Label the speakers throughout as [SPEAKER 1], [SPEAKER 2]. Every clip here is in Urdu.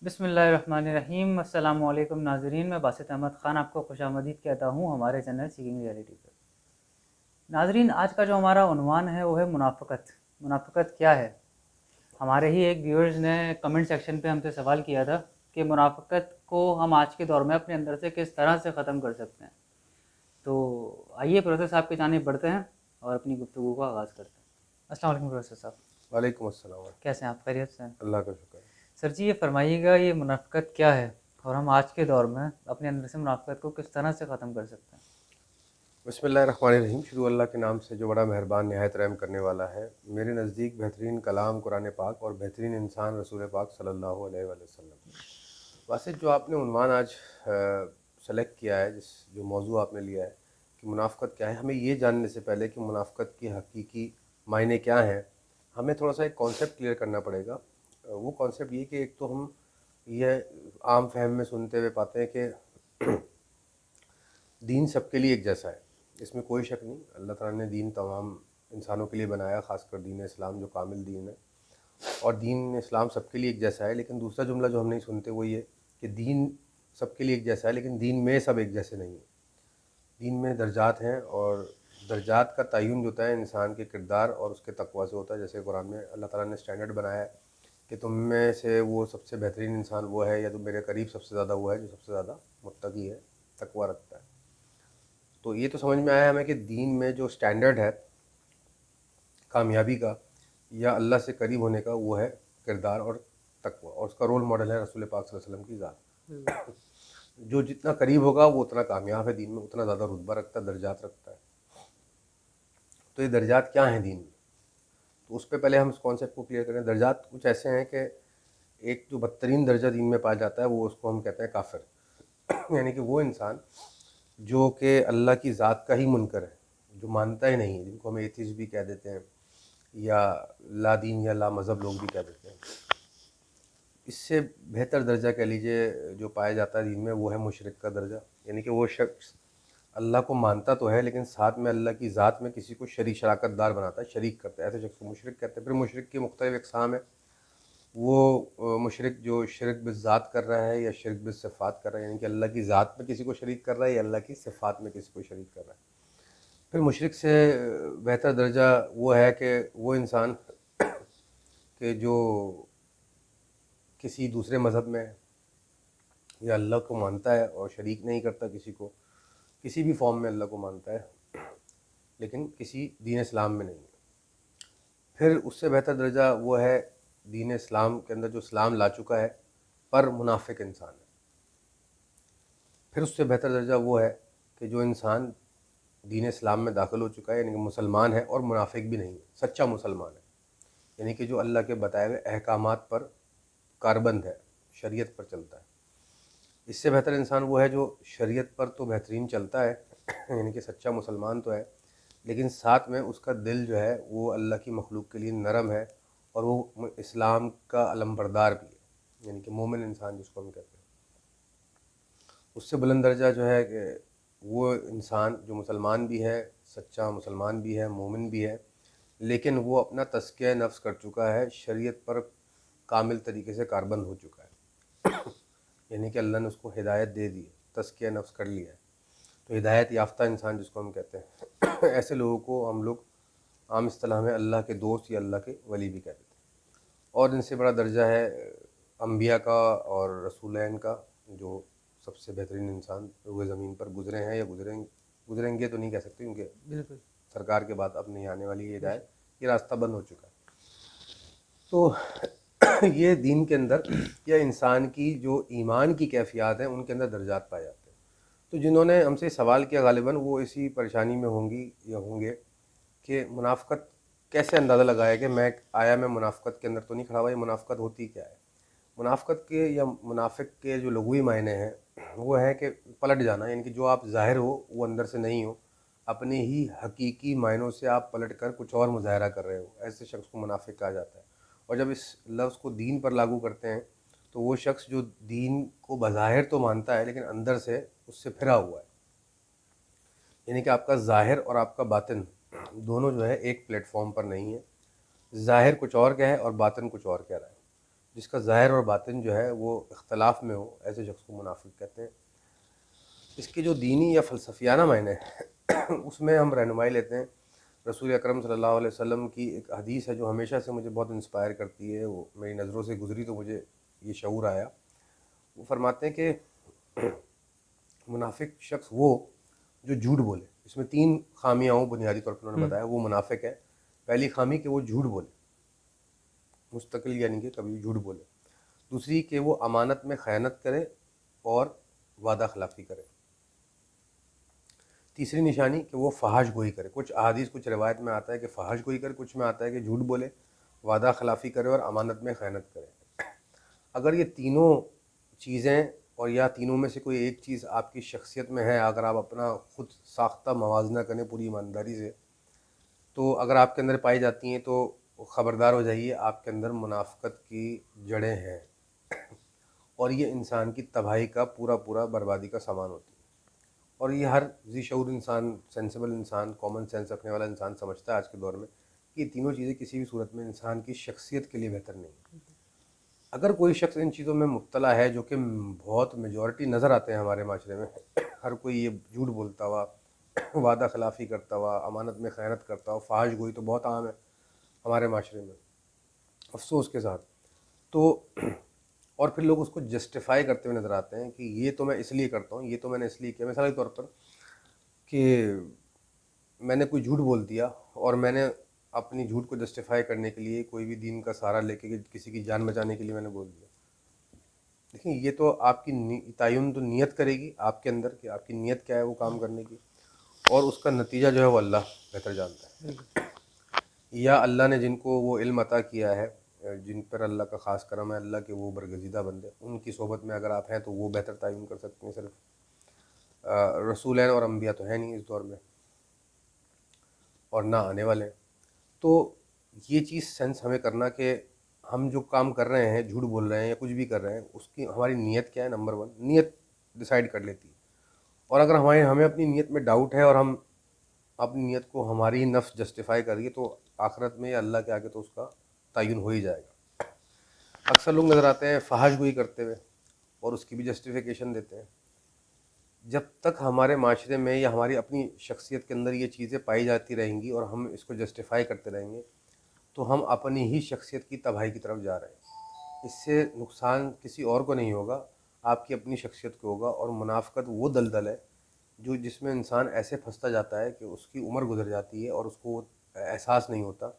[SPEAKER 1] بسم اللہ الرحمن الرحیم۔ السلام علیکم ناظرین، میں باسط احمد خان آپ کو خوش آمدید کہتا ہوں ہمارے چینل سیکنگ ریئلٹی پر۔ ناظرین، آج کا جو ہمارا عنوان ہے وہ ہے منافقت۔ منافقت کیا ہے؟ ہمارے ہی ایک ویورز نے کمنٹ سیکشن پہ ہم سے سوال کیا تھا کہ منافقت کو ہم آج کے دور میں اپنے اندر سے کس طرح سے ختم کر سکتے ہیں۔ تو آئیے پروفیسر صاحب کی جانب بڑھتے ہیں اور اپنی گفتگو کا آغاز کرتے ہیں۔ السلام علیکم پروفیسر صاحب۔
[SPEAKER 2] وعلیکم السلام ورحمۃ
[SPEAKER 1] کیسے ہیں آپ؟ خیریت سے ہیں؟
[SPEAKER 2] اللہ کا شکر ہے۔
[SPEAKER 1] سر جی، یہ فرمائیے گا یہ منافقت کیا ہے اور ہم آج کے دور میں اپنے اندر سے منافقت کو کس طرح سے ختم کر سکتے ہیں؟
[SPEAKER 2] بسم اللہ الرحمن الرحیم۔ شروع اللہ کے نام سے جو بڑا مہربان نہایت رحم کرنے والا ہے۔ میرے نزدیک بہترین کلام قرآن پاک اور بہترین انسان رسول پاک صلی اللہ علیہ وآلہ وسلم۔ واسط جو آپ نے عنوان آج سلیکٹ کیا ہے، جو موضوع آپ نے لیا ہے کہ منافقت کیا ہے، ہمیں یہ جاننے سے پہلے کہ منافقت کی حقیقی معنی کیا ہیں، ہمیں تھوڑا سا ایک کانسیپٹ کلیئر کرنا پڑے گا۔ وہ کانسیپٹ یہ کہ ایک تو ہم یہ عام فہم میں سنتے ہوئے پاتے ہیں کہ دین سب کے لیے ایک جیسا ہے، اس میں کوئی شک نہیں۔ اللہ تعالیٰ نے دین تمام انسانوں کے لیے بنایا، خاص کر دین اسلام جو کامل دین ہے، اور دین اسلام سب کے لیے ایک جیسا ہے۔ لیکن دوسرا جملہ جو ہم نہیں سنتے وہ یہ کہ دین سب کے لیے ایک جیسا ہے لیکن دین میں سب ایک جیسے نہیں ہیں۔ دین میں درجات ہیں، اور درجات کا تعین جو ہوتا ہے انسان کے کردار اور اس کے تقویٰ سے ہوتا ہے۔ جیسے قرآن میں اللہ تعالیٰ نے اسٹینڈرڈ بنایا ہے کہ تم میں سے وہ سب سے بہترین انسان وہ ہے، یا تو میرے قریب سب سے زیادہ وہ ہے جو سب سے زیادہ متقی ہے، تقویٰ رکھتا ہے۔ تو یہ تو سمجھ میں آیا ہمیں کہ دین میں جو سٹینڈرڈ ہے کامیابی کا یا اللہ سے قریب ہونے کا وہ ہے کردار اور تقویٰ، اور اس کا رول ماڈل ہے رسول پاک صلی اللہ علیہ وسلم کی ذات۔ جو جتنا قریب ہوگا وہ اتنا کامیاب ہے دین میں، اتنا زیادہ رتبہ رکھتا ہے، درجات رکھتا ہے۔ تو یہ درجات کیا ہیں دین میں؟ تو اس پہ پہلے ہم اس کانسیپٹ کو کلیئر کریں۔ درجات کچھ ایسے ہیں کہ ایک جو بدترین درجہ دین میں پایا جاتا ہے وہ اس کو ہم کہتے ہیں کافر، یعنی کہ وہ انسان جو کہ اللہ کی ذات کا ہی منکر ہے، جو مانتا ہی نہیں ہے، جن کو ہم ایتھیسٹ بھی کہہ دیتے ہیں یا لا دین یا لا مذہب لوگ بھی کہہ دیتے ہیں۔ اس سے بہتر درجہ کہہ لیجئے جو پایا جاتا ہے دین میں وہ ہے مشرک کا درجہ، یعنی کہ وہ شخص اللہ کو مانتا تو ہے لیکن ساتھ میں اللہ کی ذات میں کسی کو شراکت دار بناتا ہے، شریک کرتا ہے، ایسے شخص کو مشرک کہتے ہیں۔ پھر مشرک کی مختلف اقسام ہیں۔ وہ مشرک جو شرک بالذات کر رہا ہے یا شرک بالصفات کر رہا ہے، یعنی کہ اللہ کی ذات میں کسی کو شریک کر رہا ہے یا اللہ کی صفات میں کسی کو شریک کر رہا ہے۔ پھر مشرک سے بہتر درجہ وہ ہے کہ وہ انسان کہ جو کسی دوسرے مذہب میں یا اللہ کو مانتا ہے اور شریک نہیں کرتا کسی کو، کسی بھی فارم میں اللہ کو مانتا ہے لیکن کسی دین اسلام میں نہیں ہے۔ پھر اس سے بہتر درجہ وہ ہے دین اسلام کے اندر جو اسلام لا چکا ہے پر منافق انسان ہے۔ پھر اس سے بہتر درجہ وہ ہے کہ جو انسان دین اسلام میں داخل ہو چکا ہے، یعنی کہ مسلمان ہے اور منافق بھی نہیں ہے، سچا مسلمان ہے، یعنی کہ جو اللہ کے بتائے ہوئے احکامات پر کاربند ہے، شریعت پر چلتا ہے۔ اس سے بہتر انسان وہ ہے جو شریعت پر تو بہترین چلتا ہے، یعنی کہ سچا مسلمان تو ہے، لیکن ساتھ میں اس کا دل جو ہے وہ اللہ کی مخلوق کے لیے نرم ہے اور وہ اسلام کا علمبردار بھی ہے، یعنی کہ مومن انسان جس کو ہم کہتے ہیں۔ اس سے بلند درجہ جو ہے کہ وہ انسان جو مسلمان بھی ہے، سچا مسلمان بھی ہے، مومن بھی ہے، لیکن وہ اپنا تزکیہ نفس کر چکا ہے، شریعت پر کامل طریقے سے کاربند ہو چکا ہے، یعنی کہ اللہ نے اس کو ہدایت دے دی ہے، تزکیہ نفس کر لیا ہے۔ تو ہدایت یافتہ انسان جس کو ہم کہتے ہیں، ایسے لوگوں کو ہم لوگ عام اصطلاح میں اللہ کے دوست یا اللہ کے ولی بھی کہتے ہیں۔ اور ان سے بڑا درجہ ہے انبیاء کا اور رسولین کا، جو سب سے بہترین انسان روئے زمین پر گزرے ہیں یا گزریں گے تو نہیں کہہ سکتے کیونکہ
[SPEAKER 1] بالکل
[SPEAKER 2] سرکار کے بعد اب نہیں آنے والی یہ ہدایت، یہ راستہ بند ہو چکا ہے۔ تو یہ دین کے اندر یا انسان کی جو ایمان کی کیفیات ہیں ان کے اندر درجات پائے جاتے ہیں۔ تو جنہوں نے ہم سے سوال کیا غالباً وہ اسی پریشانی میں ہوں گی یا ہوں گے کہ منافقت کیسے اندازہ لگایا کہ میں منافقت کے اندر تو نہیں کھڑا ہوا، یہ منافقت ہوتی کیا ہے؟ منافقت کے یا منافق کے جو لغوی معنی ہیں وہ ہے کہ پلٹ جانا، یعنی کہ جو آپ ظاہر ہو وہ اندر سے نہیں ہو، اپنے ہی حقیقی معنوں سے آپ پلٹ کر کچھ اور مظاہرہ کر رہے ہو، ایسے شخص کو منافق کہا جاتا ہے۔ اور جب اس لفظ کو دین پر لاگو کرتے ہیں تو وہ شخص جو دین کو بظاہر تو مانتا ہے لیکن اندر سے اس سے پھرا ہوا ہے، یعنی کہ آپ کا ظاہر اور آپ کا باطن دونوں جو ہے ایک پلیٹ فارم پر نہیں ہے، ظاہر کچھ اور کہہ ہے اور باطن کچھ اور کہہ رہا ہے۔ جس کا ظاہر اور باطن جو ہے وہ اختلاف میں ہو، ایسے شخص کو منافق کہتے ہیں۔ اس کے جو دینی یا فلسفیانہ معنی ہے اس میں ہم رہنمائی لیتے ہیں رسول اکرم صلی اللہ علیہ وسلم کی ایک حدیث ہے جو ہمیشہ سے مجھے بہت انسپائر کرتی ہے، وہ میری نظروں سے گزری تو مجھے یہ شعور آیا۔ وہ فرماتے ہیں کہ منافق شخص وہ جو جھوٹ بولے۔ اس میں 3 خامیاں ہوں بنیادی طور پر انہوں نے بتایا وہ منافق ہے۔ پہلی خامی کہ وہ جھوٹ بولے، مستقل یعنی کہ کبھی بھی جھوٹ بولے۔ دوسری کہ وہ امانت میں خیانت کرے اور وعدہ خلافی کرے۔ تیسری نشانی کہ وہ فحش گوئی کرے۔ کچھ احادیث کچھ روایت میں آتا ہے کہ فحش گوئی کرے، کچھ میں آتا ہے کہ جھوٹ بولے، وعدہ خلافی کرے اور امانت میں خیانت کرے۔ اگر یہ تینوں چیزیں اور یا تینوں میں سے کوئی ایک چیز آپ کی شخصیت میں ہے، اگر آپ اپنا خود ساختہ موازنہ کریں پوری ایمانداری سے، تو اگر آپ کے اندر پائی جاتی ہیں تو خبردار ہو جائیے آپ کے اندر منافقت کی جڑیں ہیں، اور یہ انسان کی تباہی کا پورا بربادی کا سامان ہوتی ہے۔ اور یہ ہر ذی شعور انسان، سینسیبل انسان، کامن سینس رکھنے والا انسان سمجھتا ہے آج کے دور میں کہ یہ تینوں چیزیں کسی بھی صورت میں انسان کی شخصیت کے لیے بہتر نہیں ہیں۔ اگر کوئی شخص ان چیزوں میں مبتلا ہے، جو کہ بہت میجورٹی نظر آتے ہیں ہمارے معاشرے میں، ہر کوئی یہ جھوٹ بولتا ہوا، وعدہ خلافی کرتا ہوا، امانت میں خیانت کرتا ہوا، فحش گوئی تو بہت عام ہے ہمارے معاشرے میں افسوس کے ساتھ، تو اور پھر لوگ اس کو جسٹیفائی کرتے ہوئے نظر آتے ہیں کہ یہ تو میں اس لیے کرتا ہوں، یہ تو میں نے اس لیے کیا۔ مثال کے طور پر کہ میں نے کوئی جھوٹ بول دیا اور میں نے اپنی جھوٹ کو جسٹیفائی کرنے کے لیے کوئی بھی دین کا سہارا لے کے کسی کی جان بچانے کے لیے میں نے بول دیا۔ دیکھیں یہ تو آپ کی تعین تو نیت کرے گی آپ کے اندر کہ آپ کی نیت کیا ہے وہ کام کرنے کی، اور اس کا نتیجہ جو ہے وہ اللہ بہتر جانتا ہے۔ یا اللہ نے جن کو وہ علم عطا کیا ہے، جن پر اللہ کا خاص کرم ہے، اللہ کے وہ برگزیدہ بندے، ان کی صحبت میں اگر آپ ہیں تو وہ بہتر تعین کر سکتے ہیں۔ صرف رسولین اور انبیاء تو ہیں نہیں اس دور میں، اور نہ آنے والے ہیں۔ تو یہ چیز سینس ہمیں کرنا کہ ہم جو کام کر رہے ہیں، جھوٹ بول رہے ہیں یا کچھ بھی کر رہے ہیں، اس کی ہماری نیت کیا ہے، نمبر 1 نیت ڈیسائیڈ کر لیتی ہے۔ اور اگر ہمیں اپنی نیت میں ڈاؤٹ ہے اور ہم اپنی نیت کو ہماری نفس جسٹیفائی کر رہی ہے، تو آخرت میں یا اللہ کے آگے تو اس کا تعین ہو ہی جائے گا۔ اکثر لوگ نظر آتے ہیں فحش گوئی کرتے ہوئے اور اس کی بھی جسٹیفیکیشن دیتے ہیں۔ جب تک ہمارے معاشرے میں یا ہماری اپنی شخصیت کے اندر یہ چیزیں پائی جاتی رہیں گی اور ہم اس کو جسٹیفائی کرتے رہیں گے، تو ہم اپنی ہی شخصیت کی تباہی کی طرف جا رہے ہیں۔ اس سے نقصان کسی اور کو نہیں ہوگا، آپ کی اپنی شخصیت کو ہوگا۔ اور منافقت وہ دلدل ہے جس میں انسان ایسے پھنستا جاتا ہے کہ اس کی عمر گزر جاتی ہے اور اس کو احساس نہیں ہوتا،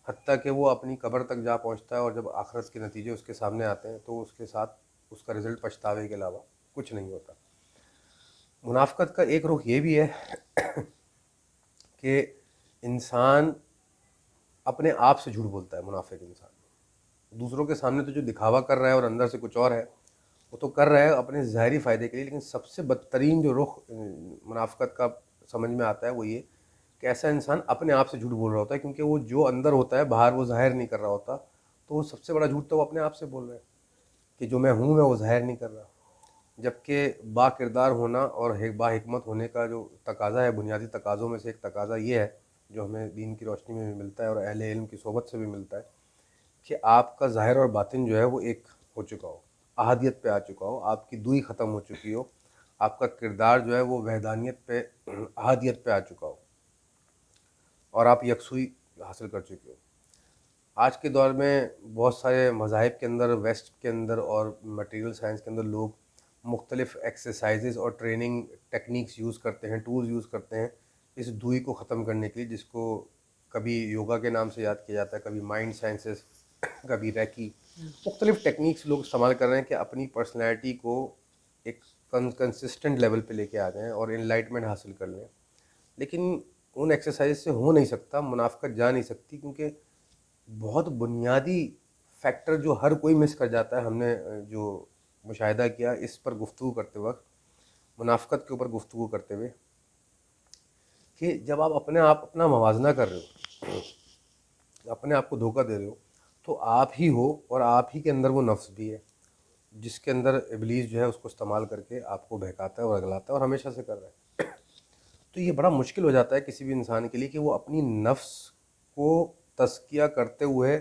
[SPEAKER 2] حتیٰ کہ وہ اپنی قبر تک جا پہنچتا ہے، اور جب آخرت کے نتیجے اس کے سامنے آتے ہیں تو اس کے ساتھ اس کا رزلٹ پچھتاوے کے علاوہ کچھ نہیں ہوتا۔ منافقت کا ایک رخ یہ بھی ہے کہ انسان اپنے آپ سے جھوٹ بولتا ہے۔ منافق انسان دوسروں کے سامنے تو جو دکھاوا کر رہا ہے اور اندر سے کچھ اور ہے، وہ تو کر رہا ہے اپنے ظاہری فائدے کے لیے، لیکن سب سے بدترین جو رخ منافقت کا سمجھ میں آتا ہے وہ یہ کہ ایسا انسان اپنے آپ سے جھوٹ بول رہا ہوتا ہے، کیونکہ وہ جو اندر ہوتا ہے باہر وہ ظاہر نہیں کر رہا ہوتا، تو وہ سب سے بڑا جھوٹ تو وہ اپنے آپ سے بول رہا ہے کہ جو میں ہوں میں وہ ظاہر نہیں کر رہا۔ جبکہ با کردار ہونا اور با حکمت ہونے کا جو تقاضا ہے، بنیادی تقاضوں میں سے ایک تقاضا یہ ہے جو ہمیں دین کی روشنی میں بھی ملتا ہے اور اہل علم کی صحبت سے بھی ملتا ہے، کہ آپ کا ظاہر اور باطن جو ہے وہ ایک ہو چکا ہو، احادیت پہ آ چکا ہو، آپ کی دوئی ختم ہو چکی ہو، آپ کا کردار جو ہے وہ وحدانیت پہ، احادیت پہ آ چکا ہو، اور آپ یکسوئی حاصل کر چکے ہو۔ آج کے دور میں بہت سارے مذاہب کے اندر، ویسٹ کے اندر اور مٹیریل سائنس کے اندر لوگ مختلف ایکسرسائزز اور ٹریننگ ٹیکنیکس یوز کرتے ہیں، ٹولز یوز کرتے ہیں اس دوئی کو ختم کرنے کے لیے، جس کو کبھی یوگا کے نام سے یاد کیا جاتا ہے، کبھی مائنڈ سائنسز، کبھی ریکی۔ مختلف ٹیکنیکس لوگ استعمال کر رہے ہیں کہ اپنی پرسنالٹی کو ایک کنسسٹنٹ لیول پہ لے کے آ جائیں اور انلائٹمنٹ حاصل کر لیں، لیکن ان ایکسرسائز سے ہو نہیں سکتا، منافقت جا نہیں سکتی، کیونکہ بہت بنیادی فیکٹر جو ہر کوئی مس کر جاتا ہے۔ ہم نے جو مشاہدہ کیا اس پر گفتگو کرتے وقت، منافقت کے اوپر گفتگو کرتے ہوئے، کہ جب آپ اپنا موازنہ کر رہے ہو، اپنے آپ کو دھوکہ دے رہے ہو، تو آپ ہی ہو، اور آپ ہی کے اندر وہ نفس بھی ہے جس کے اندر ابلیس جو ہے اس کو استعمال کر کے آپ کو بہکاتا ہے اور اگلاتا ہے، اور ہمیشہ سے کر رہا ہے۔ تو یہ بڑا مشکل ہو جاتا ہے کسی بھی انسان کے لیے کہ وہ اپنی نفس کو تزکیہ کرتے ہوئے